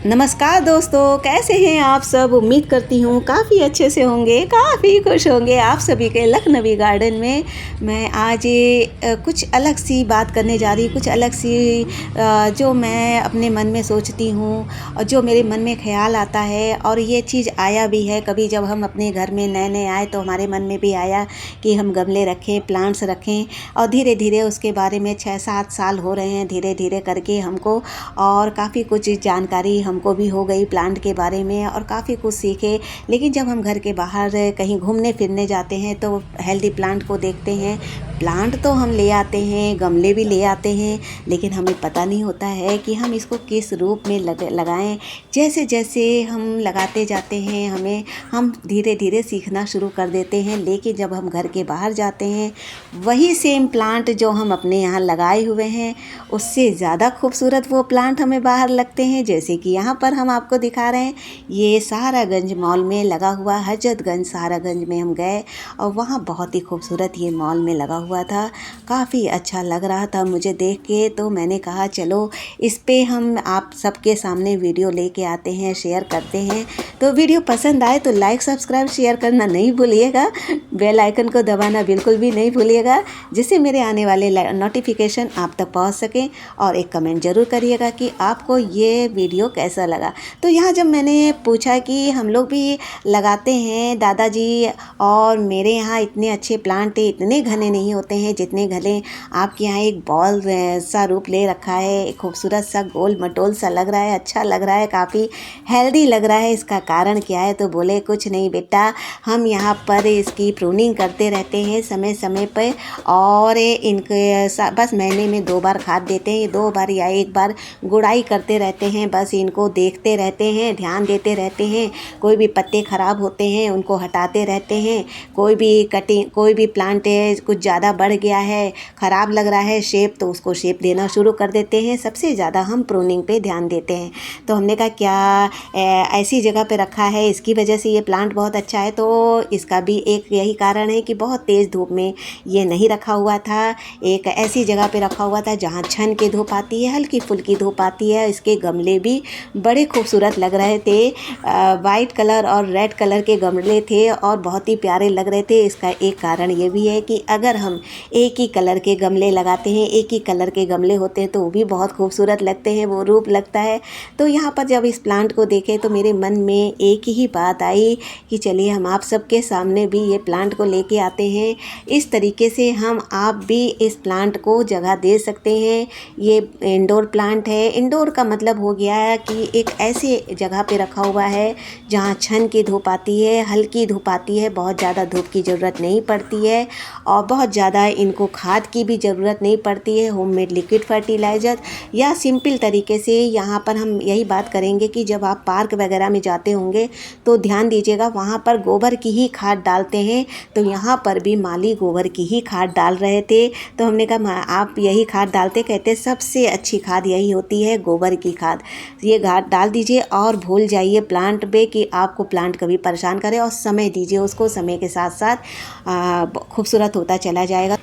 नमस्कार दोस्तों, कैसे हैं आप सब। उम्मीद करती हूँ काफ़ी अच्छे से होंगे, काफ़ी खुश होंगे। आप सभी के लखनवी गार्डन में मैं आज कुछ अलग सी बात करने जा रही हूँ। कुछ अलग सी जो मैं अपने मन में सोचती हूँ और जो मेरे मन में ख्याल आता है, और ये चीज़ आया भी है कभी जब हम अपने घर में नए नए आए तो हमारे मन में भी आया कि हम गमले रखें, प्लांट्स रखें। और धीरे धीरे उसके बारे में 6-7 साल हो रहे हैं, धीरे धीरे करके हमको और काफ़ी कुछ जानकारी हमको भी हो गई प्लांट के बारे में और काफ़ी कुछ सीखे। लेकिन जब हम घर के बाहर कहीं घूमने फिरने जाते हैं तो हेल्दी प्लांट को देखते हैं। प्लांट तो हम ले आते हैं, गमले भी ले आते हैं, लेकिन हमें पता नहीं होता है कि हम इसको किस रूप में लगाएं। जैसे जैसे हम लगाते जाते हैं हम धीरे धीरे सीखना शुरू कर देते हैं। लेकिन जब हम घर के बाहर जाते हैं, वही सेम प्लांट जो हम अपने यहाँ लगाए हुए हैं उससे ज़्यादा खूबसूरत वो प्लांट हमें बाहर लगते हैं। जैसे कि यहाँ पर हम आपको दिखा रहे हैं, ये सहारागंज मॉल में लगा हुआ, हजरतगंज सहारागंज में हम गए और वहाँ बहुत ही खूबसूरत ये मॉल में लगा हुआ था। काफ़ी अच्छा लग रहा था मुझे देख के, तो मैंने कहा चलो इस पे हम आप सबके सामने वीडियो लेके आते हैं, शेयर करते हैं। तो वीडियो पसंद आए तो लाइक सब्सक्राइब शेयर करना नहीं भूलिएगा, बेल आइकन को दबाना बिल्कुल भी नहीं भूलिएगा, जिससे मेरे आने वाले नोटिफिकेशन आप तक पहुँच सकें। और एक कमेंट ज़रूर करिएगा कि आपको ये वीडियो कैसा लगा। तो यहाँ जब मैंने पूछा कि हम लोग भी लगाते हैं दादाजी, और मेरे यहाँ इतने अच्छे प्लांट इतने घने नहीं होते हैं जितने घने आपके यहाँ एक बॉल सा रूप ले रखा है, एक खूबसूरत सा गोल मटोल सा लग रहा है, अच्छा लग रहा है, काफ़ी हेल्दी लग रहा है। इसका कारण क्या है? तो बोले कुछ नहीं बेटा, हम यहाँ पर इसकी प्रूनिंग करते रहते हैं समय समय पर, और इनके बस महीने में 2 बार खाद देते हैं, 2 बार या 1 बार गुड़ाई करते रहते हैं। बस इनको देखते रहते हैं, ध्यान देते रहते हैं। कोई भी पत्ते ख़राब होते हैं उनको हटाते रहते हैं। कोई भी प्लांट है कुछ ज़्यादा बढ़ गया है, ख़राब लग रहा है शेप, तो उसको शेप देना शुरू कर देते हैं। सबसे ज़्यादा हम प्रूनिंग पे ध्यान देते हैं। तो हमने कहा क्या ऐसी जगह पे रखा है इसकी वजह से ये प्लांट बहुत अच्छा है? तो इसका भी एक यही कारण है कि बहुत तेज़ धूप में ये नहीं रखा हुआ था, एक ऐसी जगह पे रखा हुआ था जहाँ छन के धूप आती है, हल्की फुल्की धूप आती है। इसके गमले भी बड़े खूबसूरत लग रहे थे, वाइट कलर और रेड कलर के गमले थे और बहुत ही प्यारे लग रहे थे। इसका एक कारण ये भी है कि अगर हम एक ही कलर के गमले लगाते हैं, एक ही कलर के गमले होते हैं तो वो भी बहुत खूबसूरत लगते हैं, वो रूप लगता है। तो यहाँ पर जब इस प्लांट को देखे तो मेरे मन में एक ही बात आई कि चलिए हम आप सबके सामने भी ये प्लांट को लेके आते हैं। इस तरीके से आप भी इस प्लांट को जगह दे सकते हैं। ये इंडोर प्लांट है। इंडोर का मतलब हो गया है कि एक ऐसे जगह पे रखा हुआ है जहाँ छन की धूप आती है, हल्की धूप आती है, बहुत ज़्यादा धूप की ज़रूरत नहीं पड़ती है और बहुत ज़्यादा इनको खाद की भी ज़रूरत नहीं पड़ती है। होममेड लिक्विड फर्टिलाइज़र या सिंपल तरीके से यहाँ पर हम यही बात करेंगे कि जब आप पार्क वगैरह में जाते होंगे तो ध्यान दीजिएगा, वहाँ पर गोबर की ही खाद डालते हैं। तो यहाँ पर भी माली गोबर की ही खाद डाल रहे थे। तो हमने कहा आप यही खाद डालते? कहते सबसे अच्छी खाद यही होती है, गोबर की खाद। ये खाद डाल दीजिए और भूल जाइए प्लांट पे कि आपको प्लांट कभी परेशान करे, और समय दीजिए उसको, समय के साथ साथ खूबसूरत होता चला जाएगा।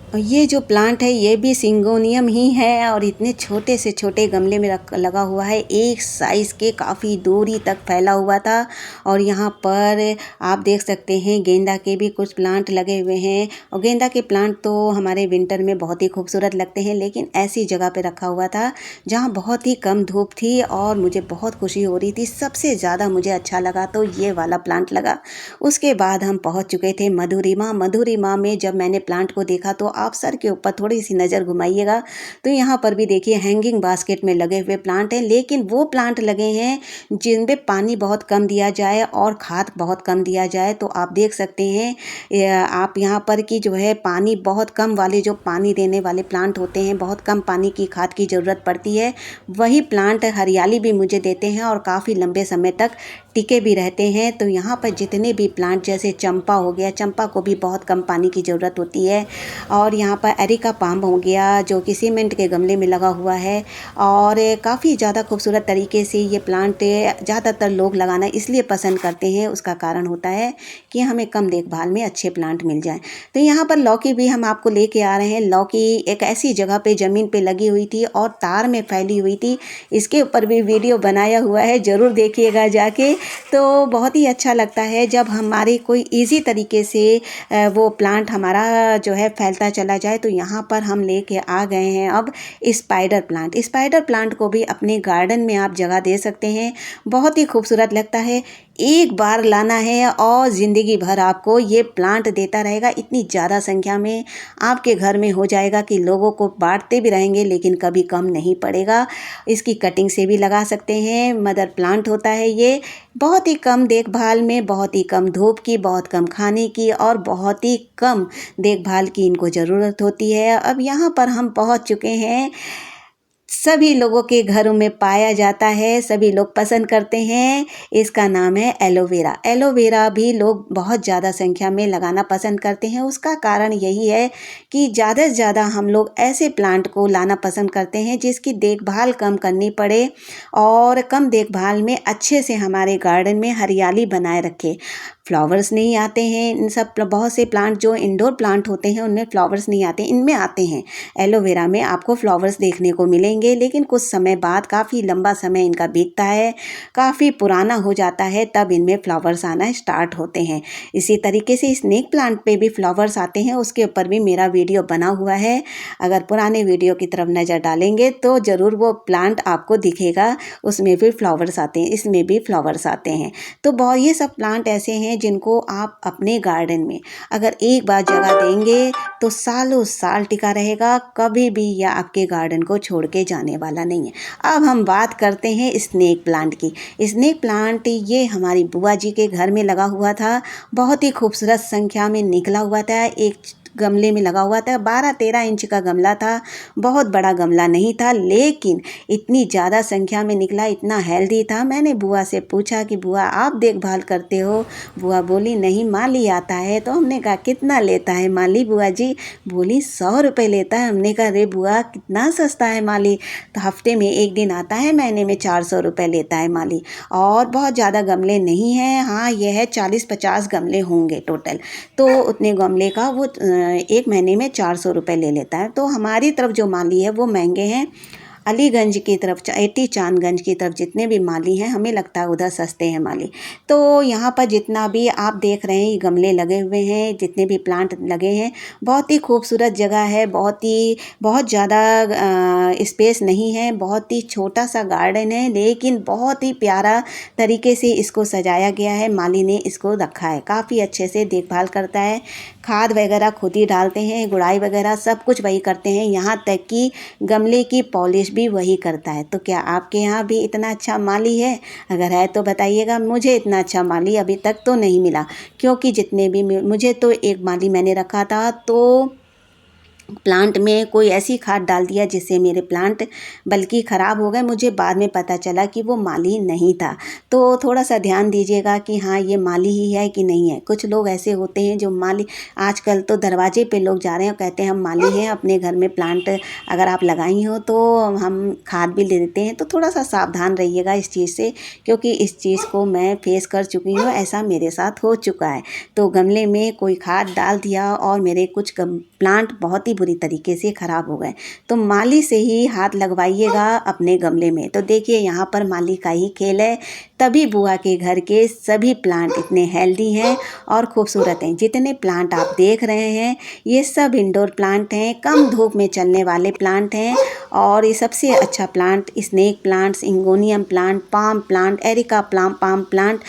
और ये जो प्लांट है ये भी सिंगोनियम ही है और इतने छोटे से छोटे गमले में लगा हुआ है, एक साइज़ के काफ़ी दूरी तक फैला हुआ था। और यहाँ पर आप देख सकते हैं गेंदा के भी कुछ प्लांट लगे हुए हैं, और गेंदा के प्लांट तो हमारे विंटर में बहुत ही खूबसूरत लगते हैं। लेकिन ऐसी जगह पे रखा हुआ था जहाँ बहुत ही कम धूप थी और मुझे बहुत खुशी हो रही थी। सबसे ज़्यादा मुझे अच्छा लगा तो ये वाला प्लांट लगा। उसके बाद हम पहुँच चुके थे मधुरिमा में जब मैंने प्लांट को देखा तो आप सर के ऊपर थोड़ी सी नज़र घुमाइएगा तो यहाँ पर भी देखिए हैंगिंग बास्केट में लगे हुए प्लांट हैं। लेकिन वो प्लांट लगे हैं जिनमें पानी बहुत कम दिया जाए और खाद बहुत कम दिया जाए। तो आप देख सकते हैं आप यहाँ पर कि जो है पानी बहुत कम वाले, जो पानी देने वाले प्लांट होते हैं, बहुत कम पानी की खाद की ज़रूरत पड़ती है, वही प्लांट हरियाली भी मुझे देते हैं और काफ़ी लंबे समय तक टिके भी रहते हैं। तो यहाँ पर जितने भी प्लांट, जैसे चंपा हो गया, चंपा को भी बहुत कम पानी की ज़रूरत होती है। और और यहाँ पर एरिका पाम हो गया जो कि सीमेंट के गमले में लगा हुआ है और काफ़ी ज़्यादा खूबसूरत तरीके से ये प्लांट ज़्यादातर लोग लगाना इसलिए पसंद करते हैं। उसका कारण होता है कि हमें कम देखभाल में अच्छे प्लांट मिल जाएं। तो यहाँ पर लौकी भी हम आपको लेके आ रहे हैं। लौकी एक ऐसी जगह पे ज़मीन पे लगी हुई थी और तार में फैली हुई थी। इसके ऊपर भी वीडियो बनाया हुआ है, ज़रूर देखिएगा जाके। तो बहुत ही अच्छा लगता है जब हमारी कोई ईज़ी तरीके से वो प्लांट हमारा जो है फैलता चला जाए। तो यहाँ पर हम लेके आ गए हैं अब स्पाइडर प्लांट। स्पाइडर प्लांट को भी अपने गार्डन में आप जगह दे सकते हैं, बहुत ही खूबसूरत लगता है। एक बार लाना है और ज़िंदगी भर आपको ये प्लांट देता रहेगा। इतनी ज़्यादा संख्या में आपके घर में हो जाएगा कि लोगों को बांटते भी रहेंगे लेकिन कभी कम नहीं पड़ेगा। इसकी कटिंग से भी लगा सकते हैं। मदर प्लांट होता है ये, बहुत ही कम देखभाल में, बहुत ही कम धूप की, बहुत कम खाने की और बहुत ही कम देखभाल की इनको ज़रूरत होती है। अब यहाँ पर हम पहुँच चुके हैं। सभी लोगों के घरों में पाया जाता है, सभी लोग पसंद करते हैं। इसका नाम है एलोवेरा। एलोवेरा भी लोग बहुत ज़्यादा संख्या में लगाना पसंद करते हैं। उसका कारण यही है कि ज़्यादा से ज़्यादा हम लोग ऐसे प्लांट को लाना पसंद करते हैं जिसकी देखभाल कम करनी पड़े और कम देखभाल में अच्छे से हमारे गार्डन में हरियाली बनाए रखे। फ्लावर्स नहीं आते हैं इन सब, बहुत से प्लांट जो इंडोर प्लांट होते हैं उनमें फ्लावर्स नहीं आते, इनमें आते हैं। एलोवेरा में आपको फ्लावर्स देखने को मिलेंगे लेकिन कुछ समय बाद, काफ़ी लंबा समय इनका बीतता है, काफ़ी पुराना हो जाता है, तब इनमें फ्लावर्स आना स्टार्ट होते हैं। इसी तरीके से स्नेक प्लांट पे भी फ्लावर्स आते हैं, उसके ऊपर भी मेरा वीडियो बना हुआ है। अगर पुराने वीडियो की तरफ नज़र डालेंगे तो ज़रूर वो प्लांट आपको दिखेगा, उसमें भी फ्लावर्स आते हैं, इसमें भी फ्लावर्स आते हैं। तो बहुत ये सब प्लांट ऐसे हैं जिनको आप अपने गार्डन में अगर एक बार जगह देंगे तो सालों साल टिका रहेगा, कभी भी यह आपके गार्डन को छोड़ के जाने वाला नहीं है। अब हम बात करते हैं स्नेक प्लांट की। स्नेक प्लांट ये हमारी बुआ जी के घर में लगा हुआ था, बहुत ही खूबसूरत संख्या में निकला हुआ था। एक गमले में लगा हुआ था, 12-13 इंच का गमला था, बहुत बड़ा गमला नहीं था लेकिन इतनी ज़्यादा संख्या में निकला, इतना हेल्दी था। मैंने बुआ से पूछा कि बुआ आप देखभाल करते हो? बुआ बोली नहीं, माली आता है। तो हमने कहा कितना लेता है माली बुआ जी? बोली 100 रुपये लेता है। हमने कहा अरे बुआ कितना सस्ता है माली, तो हफ्ते में एक दिन आता है, महीने में 400 रुपये लेता है माली। और बहुत ज़्यादा गमले नहीं हैं, हाँ यह है 40-50 गमले होंगे टोटल। तो उतने गमले का वो एक महीने में 400 रुपये ले लेता है। तो हमारी तरफ जो माली है वो महंगे हैं। अलीगंज की तरफ, एटी चांदगंज की तरफ जितने भी माली हैं हमें लगता है उधर सस्ते हैं माली। तो यहाँ पर जितना भी आप देख रहे हैं ये गमले लगे हुए हैं, जितने भी प्लांट लगे हैं, बहुत ही खूबसूरत जगह है। बहुत ज़्यादा स्पेस नहीं है, बहुत ही छोटा सा गार्डन है लेकिन बहुत ही प्यारा तरीके से इसको सजाया गया है। माली ने इसको रखा है, काफ़ी अच्छे से देखभाल करता है। खाद वगैरह खुद ही डालते हैं, गुड़ाई वगैरह सब कुछ वही करते हैं, यहाँ तक कि गमले की पॉलिश भी वही करता है। तो क्या आपके यहाँ भी इतना अच्छा माली है? अगर है तो बताइएगा। मुझे इतना अच्छा माली अभी तक तो नहीं मिला, क्योंकि जितने भी मुझे तो एक माली मैंने रखा था तो प्लांट में कोई ऐसी खाद डाल दिया जिससे मेरे प्लांट बल्कि ख़राब हो गए। मुझे बाद में पता चला कि वो माली नहीं था। तो थोड़ा सा ध्यान दीजिएगा कि हाँ ये माली ही है कि नहीं है। कुछ लोग ऐसे होते हैं जो माली, आजकल तो दरवाजे पे लोग जा रहे हैं और कहते हैं हम माली हैं, अपने घर में प्लांट अगर आप लगाई हो तो हम खाद भी ले देते हैं। तो थोड़ा सा सावधान रहिएगा इस चीज़ से, क्योंकि इस चीज़ को मैं फेस कर चुकी हूँ, ऐसा मेरे साथ हो चुका है। तो गमले में कोई खाद डाल दिया और मेरे कुछ प्लांट बहुत ही बुरी तरीके से ख़राब हो गए। तो माली से ही हाथ लगवाइएगा अपने गमले में। तो देखिए यहाँ पर माली का ही खेल है, तभी बुआ के घर के सभी प्लांट इतने हेल्दी हैं और खूबसूरत हैं। जितने प्लांट आप देख रहे हैं ये सब इंडोर प्लांट हैं, कम धूप में चलने वाले प्लांट हैं। और ये सबसे अच्छा plant snake plant, syngonium plant, palm plant, areca palm plant,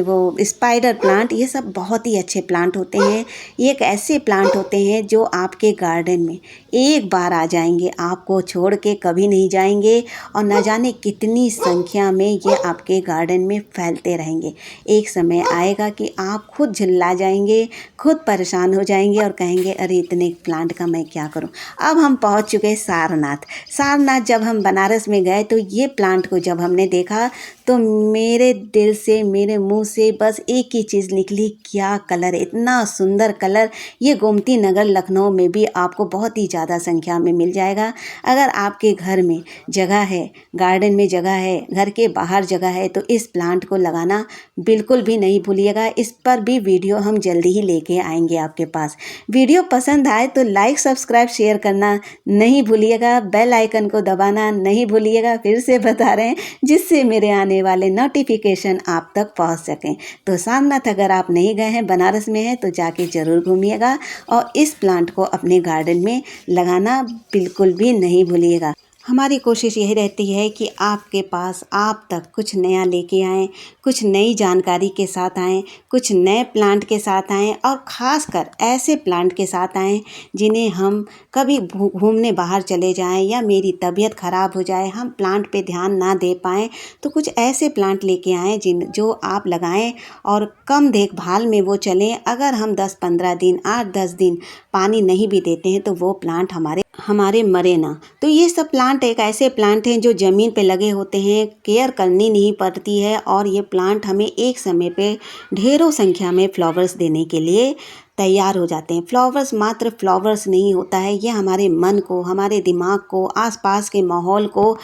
वो स्पाइडर प्लांट, ये सब बहुत ही अच्छे प्लांट होते हैं। ये एक ऐसे प्लांट होते हैं जो आपके गार्डन में एक बार आ जाएंगे, आपको छोड़ के कभी नहीं जाएंगे और न जाने कितनी संख्या में ये आपके गार्डन में फैलते रहेंगे। एक समय आएगा कि आप खुद झुल्ला जाएंगे, खुद परेशान हो जाएंगे और कहेंगे अरे इतने प्लांट का मैं क्या करूं। अब हम पहुंच चुके सारनाथ। सारनाथ जब हम बनारस में गए तो ये प्लांट को जब हमने देखा तो मेरे दिल से, मेरे मुंह से बस एक ही चीज़ निकली, क्या कलर, इतना सुंदर कलर। ये गोमती नगर लखनऊ गाँव में भी आपको बहुत ही ज़्यादा संख्या में मिल जाएगा। अगर आपके घर में जगह है, गार्डन में जगह है, घर के बाहर जगह है, तो इस प्लांट को लगाना बिल्कुल भी नहीं भूलिएगा। इस पर भी वीडियो हम जल्दी ही लेके आएंगे आपके पास। वीडियो पसंद आए तो लाइक, सब्सक्राइब, शेयर करना नहीं भूलिएगा। बेल आइकन को दबाना नहीं भूलिएगा। फिर से बता रहे हैं, जिससे मेरे आने वाले नोटिफिकेशन आप तक पहुंच सकें। तो सारनाथ अगर आप नहीं गए हैं, बनारस में हैं, तो जाके ज़रूर घूमिएगा और इस प्लांट को अपने गार्डन में लगाना बिल्कुल भी नहीं भूलिएगा। हमारी कोशिश यही रहती है कि आपके पास, आप तक कुछ नया लेके आएँ, कुछ नई जानकारी के साथ आएँ, कुछ नए प्लांट के साथ आएँ और ख़ासकर ऐसे प्लांट के साथ आएँ जिन्हें हम कभी घूमने बाहर चले जाएँ या मेरी तबीयत ख़राब हो जाए, हम प्लांट पे ध्यान ना दे पाएँ, तो कुछ ऐसे प्लांट लेके आएँ जो आप लगाएँ और कम देखभाल में वो चलें। अगर हम 10-15 दिन, 8-10 दिन पानी नहीं भी देते हैं तो वो प्लांट हमारे मरे ना। तो ये सब प्लांट एक ऐसे प्लांट हैं जो ज़मीन पे लगे होते हैं, केयर करनी नहीं पड़ती है और ये प्लांट हमें एक समय पे ढेरों संख्या में फ्लावर्स देने के लिए तैयार हो जाते हैं। फ्लावर्स मात्र फ्लावर्स नहीं होता है, ये हमारे मन को, हमारे दिमाग को, आसपास के माहौल को,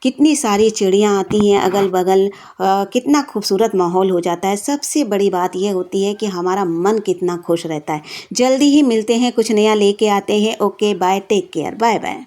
कितनी सारी चिड़ियाँ आती हैं अगल बगल, कितना खूबसूरत माहौल हो जाता है। सबसे बड़ी बात ये होती है कि हमारा मन कितना खुश रहता है। जल्दी ही मिलते हैं, कुछ नया लेके आते हैं। Okay bye, take care, bye bye.